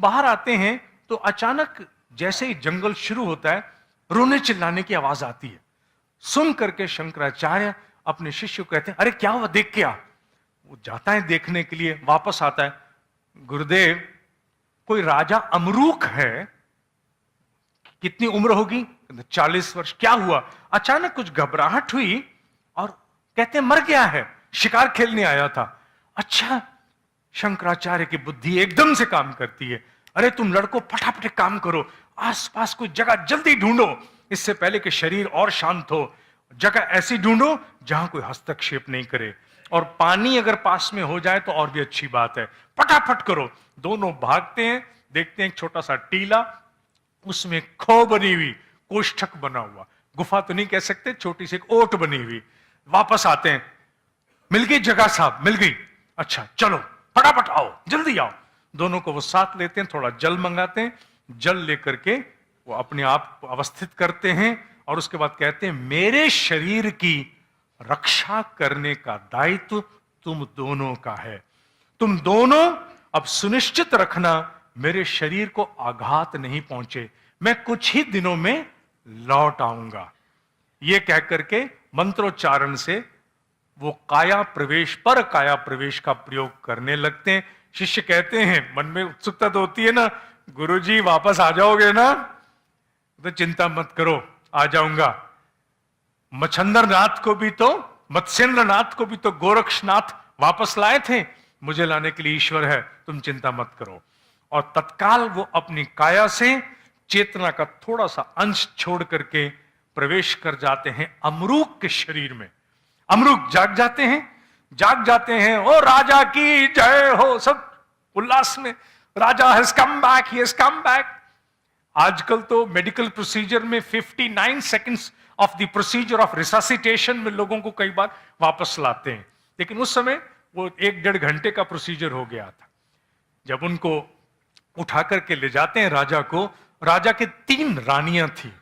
बाहर आते हैं तो अचानक जैसे ही जंगल शुरू होता है, रोने चिल्लाने की आवाज आती है। सुन करके शंकराचार्य अपने शिष्य को कहते हैं, अरे क्या हुआ, देख के आ। वो जाता है देखने के लिए, वापस आता है, गुरुदेव कोई राजा अमरूक है, कितनी उम्र होगी, 40 वर्ष, क्या हुआ। अचानक कुछ घबराहट हुई और कहते मर गया है, शिकार खेलने आया था। अच्छा, शंकराचार्य की बुद्धि एकदम से काम करती है। अरे तुम लड़को फटाफट काम करो, आसपास कोई जगह जल्दी ढूंढो, इससे पहले कि शरीर और शांत हो। जगह ऐसी ढूंढो जहां कोई हस्तक्षेप नहीं करे, और पानी अगर पास में हो जाए तो और भी अच्छी बात है, फटाफट करो। दोनों भागते हैं, देखते हैं एक छोटा सा टीला, उसमें खो बनी हुई, कोष्ठक बना हुआ, गुफा तो नहीं कह सकते, छोटी सी एक ओट बनी हुई। वापस आते हैं, मिल गई जगह साहब, मिल गई। अच्छा चलो फटाफट आओ, जल्दी आओ। दोनों को वो साथ लेते हैं, थोड़ा जल मंगाते हैं, जल लेकर के वो अपने आप को अवस्थित करते हैं, और उसके बाद कहते हैं मेरे शरीर की रक्षा करने का दायित्व तुम दोनों का है। तुम दोनों अब सुनिश्चित रखना मेरे शरीर को आघात नहीं पहुंचे, मैं कुछ ही दिनों में लौट आऊंगा। यह कहकर के मंत्रोच्चारण से वो काया प्रवेश, पर काया प्रवेश का प्रयोग करने लगते हैं। शिष्य कहते हैं, मन में उत्सुकता तो होती है ना, गुरुजी वापस आ जाओगे ना? तो चिंता मत करो, आ जाऊंगा। मच्छंदर नाथ को भी तो, मत्स्येंद्र नाथ को भी तो गोरक्षनाथ वापस लाए थे, मुझे लाने के लिए ईश्वर है, तुम चिंता मत करो। और तत्काल वो अपनी काया से चेतना का थोड़ा सा अंश छोड़ करके प्रवेश कर जाते हैं अमरूक के शरीर में। अमरूक जाग जाते हैं, ओ राजा की जय हो, सब उल्लास में, Raja has come back, he has come back. आजकल तो मेडिकल प्रोसीजर में 59 seconds of the procedure of resuscitation में लोगों को कई बार वापस लाते हैं, लेकिन उस समय वो 1-1.5 घंटे का प्रोसीजर हो गया था। जब उनको उठा करके ले जाते हैं राजा को, राजा के 3 रानियां थी,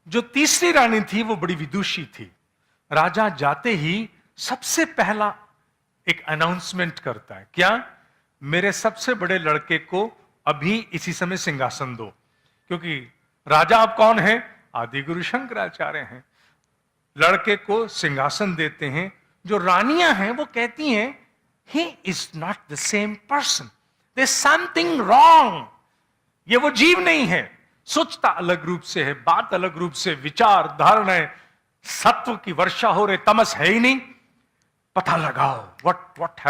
जो तीसरी रानी थी वो बड़ी विदुषी थी। राजा जाते ही सबसे पहला एक अनाउंसमेंट करता है, क्या? मेरे सबसे बड़े लड़के को अभी इसी समय सिंहासन दो, क्योंकि राजा अब कौन है? आदि गुरु शंकराचार्य हैं। लड़के को सिंहासन देते हैं। जो रानियां हैं वो कहती हैं, he is not the same person, there is something wrong, ये वो जीव नहीं है। सोचता अलग रूप से है, बात अलग रूप से, विचार धारणाएं, सत्व की वर्षा हो रही, तमस है ही नहीं। पता लगाओ व्हाट हैपेंड।